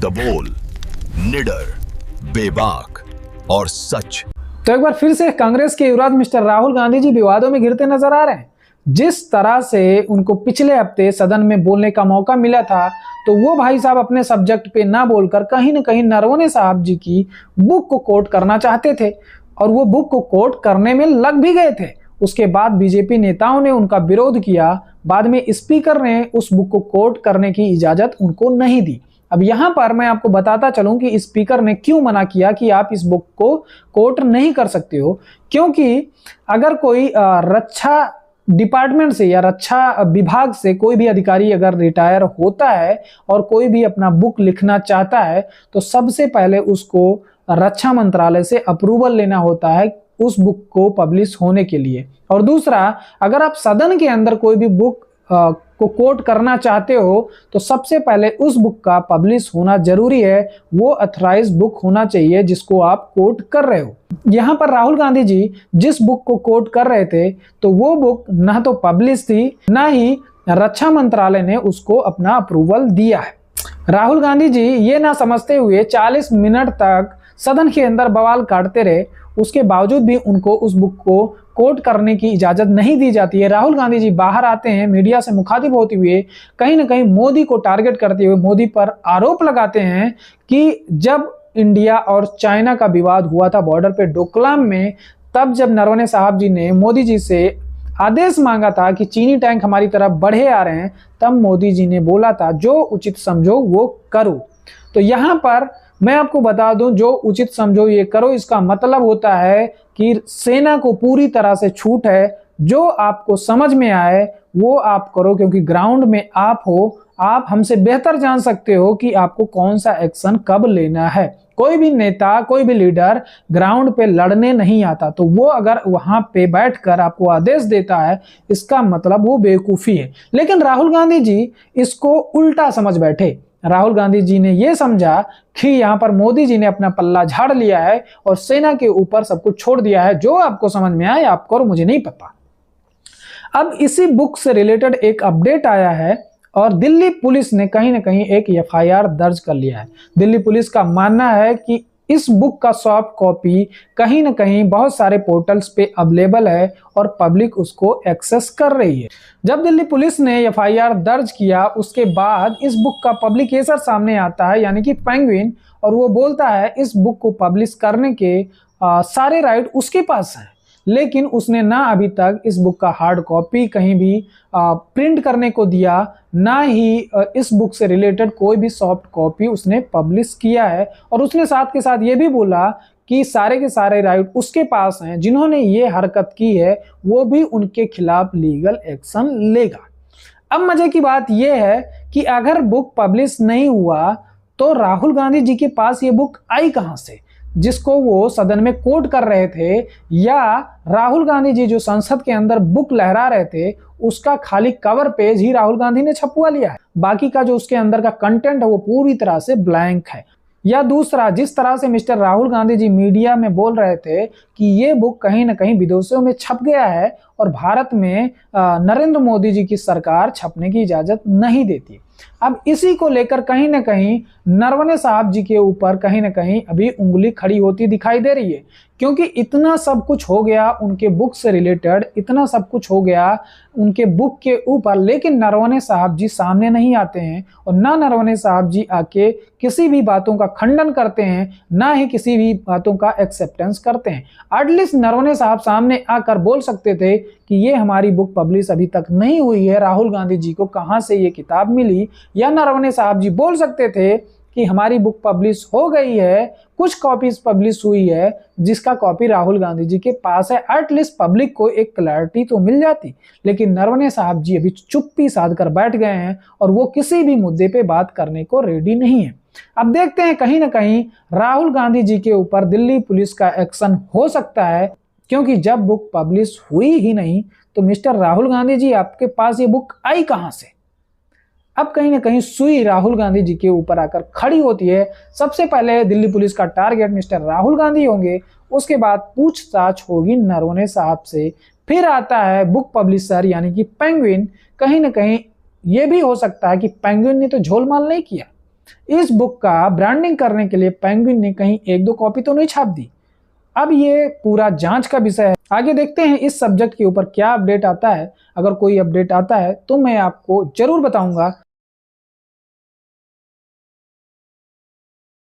The बोल, निडर, बेबाक और सच। तो एक बार फिर से कांग्रेस के युवराज मिस्टर राहुल गांधी जी विवादों में घिरते नजर आ रहे हैं। जिस तरह से उनको पिछले हफ्ते सदन में बोलने का मौका मिला था, तो वो भाई साहब अपने सब्जेक्ट पे ना बोलकर कहीं ना कहीं नरवणे साहब जी की बुक को कोट करना चाहते थे, और वो बुक को कोट करने में लग भी गए थे। उसके बाद बीजेपी नेताओं ने उनका विरोध किया। बाद में स्पीकर ने उस बुक को कोट करने की इजाजत उनको नहीं दी। अब यहां पर मैं आपको बताता चलूं कि स्पीकर ने क्यों मना किया कि आप इस बुक को कोट नहीं कर सकते हो। क्योंकि अगर कोई रक्षा डिपार्टमेंट से या रक्षा विभाग से कोई भी अधिकारी अगर रिटायर होता है और कोई भी अपना बुक लिखना चाहता है, तो सबसे पहले उसको रक्षा मंत्रालय से अप्रूवल लेना होता है उस बुक को पब्लिश होने के लिए। और दूसरा, अगर आप सदन के अंदर कोई भी बुक को कोट करना चाहते हो, तो सबसे पहले उस बुक का पब्लिश होना जरूरी है। वो अथराइज बुक होना चाहिए जिसको आप कोट कर रहे हो। यहाँ पर राहुल गांधी जी जिस बुक को कोट कर रहे थे, तो वो बुक ना तो पब्लिश थी, ना ही रक्षा मंत्रालय ने उसको अपना अप्रूवल दिया है। राहुल गांधी जी ये ना समझते हुए 40 मिनट तक सदन के अंदर बवाल काटते रहे। उसके बावजूद भी उनको उस बुक को कोट करने की इजाजत नहीं दी जाती है। राहुल गांधी जी बाहर आते हैं, मीडिया से मुखातिब होते हुए कहीं ना कहीं मोदी को टारगेट करते हुए मोदी पर आरोप लगाते हैं कि जब इंडिया और चाइना का विवाद हुआ था बॉर्डर पे डोकलाम में, तब जब नरवणे साहब जी ने मोदी जी से आदेश मांगा था कि चीनी टैंक हमारी तरफ बढ़े आ रहे हैं, तब मोदी जी ने बोला था जो उचित समझो वो करो। तो यहाँ पर मैं आपको बता दूं, जो उचित समझो ये करो, इसका मतलब होता है कि सेना को पूरी तरह से छूट है। जो आपको समझ में आए वो आप करो, क्योंकि ग्राउंड में आप हो। आप हमसे बेहतर जान सकते हो कि आपको कौन सा एक्शन कब लेना है। कोई भी नेता, कोई भी लीडर ग्राउंड पे लड़ने नहीं आता, तो वो अगर वहां पे बैठकर आपको आदेश देता है, इसका मतलब वो बेवकूफी है। लेकिन राहुल गांधी जी इसको उल्टा समझ बैठे। राहुल गांधी जी ने यह समझा कि यहां पर मोदी जी ने अपना पल्ला झाड़ लिया है और सेना के ऊपर सब कुछ छोड़ दिया है। जो आपको समझ में आए आप करो, मुझे नहीं पता। अब इसी बुक से रिलेटेड एक अपडेट आया है और दिल्ली पुलिस ने कहीं ना कहीं एक एफआईआर दर्ज कर लिया है। दिल्ली पुलिस का मानना है कि इस बुक का सॉफ्ट कॉपी कहीं ना कहीं बहुत सारे पोर्टल्स पे अवेलेबल है और पब्लिक उसको एक्सेस कर रही है। जब दिल्ली पुलिस ने एफआईआर दर्ज किया, उसके बाद इस बुक का पब्लिकेशर सामने आता है, यानी कि पेंगुइन, और वो बोलता है इस बुक को पब्लिश करने के सारे राइट उसके पास है। लेकिन उसने ना अभी तक इस बुक का हार्ड कॉपी कहीं भी प्रिंट करने को दिया, ना ही इस बुक से रिलेटेड कोई भी सॉफ्ट कॉपी उसने पब्लिश किया है। और उसने साथ के साथ ये भी बोला कि सारे के सारे राइट उसके पास हैं। जिन्होंने ये हरकत की है वो भी उनके खिलाफ लीगल एक्शन लेगा। अब मजे की बात यह है कि अगर बुक पब्लिश नहीं हुआ तो राहुल गांधी जी के पास ये बुक आई कहां से, जिसको वो सदन में कोट कर रहे थे, या राहुल गांधी जी जो संसद के अंदर बुक लहरा रहे थे उसका खाली कवर पेज ही राहुल गांधी ने छपवा लिया है। बाकी का जो उसके अंदर का कंटेंट है वो पूरी तरह से ब्लैंक है। या दूसरा, जिस तरह से मिस्टर राहुल गांधी जी मीडिया में बोल रहे थे कि ये बुक कहीं ना कहीं विदेशों में छप गया है और भारत में नरेंद्र मोदी जी की सरकार छपने की इजाजत नहीं देती। अब इसी को लेकर कहीं ना कहीं नरवणे साहब जी के ऊपर कहीं ना कहीं अभी उंगली खड़ी होती दिखाई दे रही है, क्योंकि इतना सब कुछ हो गया उनके बुक से रिलेटेड, इतना सब कुछ हो गया उनके बुक के ऊपर, लेकिन नरवणे साहब जी सामने नहीं आते हैं। और ना नरवणे साहब जी आके किसी भी बातों का खंडन करते हैं, ना ही किसी भी बातों का एक्सेप्टेंस करते हैं। एटलीस्ट नरवणे साहब सामने आकर बोल सकते थे कि ये हमारी बुक पब्लिश अभी तक नहीं हुई है, राहुल गांधी जी को कहां से ये किताब मिली। या नरवणे साहब जी बोल सकते थे कि हमारी बुक पब्लिश हो गई है, कुछ कॉपीज पब्लिश हुई है जिसका कॉपी राहुल गांधी जी के पास है। एटलीस्ट पब्लिक को एक क्लैरिटी तो मिल जाती। लेकिन नरवणे साहब जी अभी चुप्पी साध कर बैठ गए हैं और वो किसी भी मुद्दे पे बात करने को रेडी नहीं है। अब देखते हैं, कहीं ना कहीं राहुल गांधी जी के ऊपर दिल्ली पुलिस का एक्शन हो सकता है, क्योंकि जब बुक पब्लिश हुई ही नहीं तो मिस्टर राहुल गांधी जी आपके पास ये बुक आई कहां से। अब कहीं ना कहीं सुई राहुल गांधी जी के ऊपर आकर खड़ी होती है। सबसे पहले दिल्ली पुलिस का टारगेट मिस्टर राहुल गांधी होंगे, उसके बाद पूछताछ होगी नरवणे साहब से, फिर आता है बुक पब्लिशर यानी कि पेंगुइन। कहीं ना कहीं ये भी हो सकता है कि पेंगुइन ने तो झोलमाल नहीं किया। इस बुक का ब्रांडिंग करने के लिए पेंगुइन ने कहीं 1-2 कॉपी तो नहीं छाप दी। अब ये पूरा जांच का विषय है। आगे देखते हैं इस सब्जेक्ट के ऊपर क्या अपडेट आता है। अगर कोई अपडेट आता है तो मैं आपको जरूर बताऊंगा।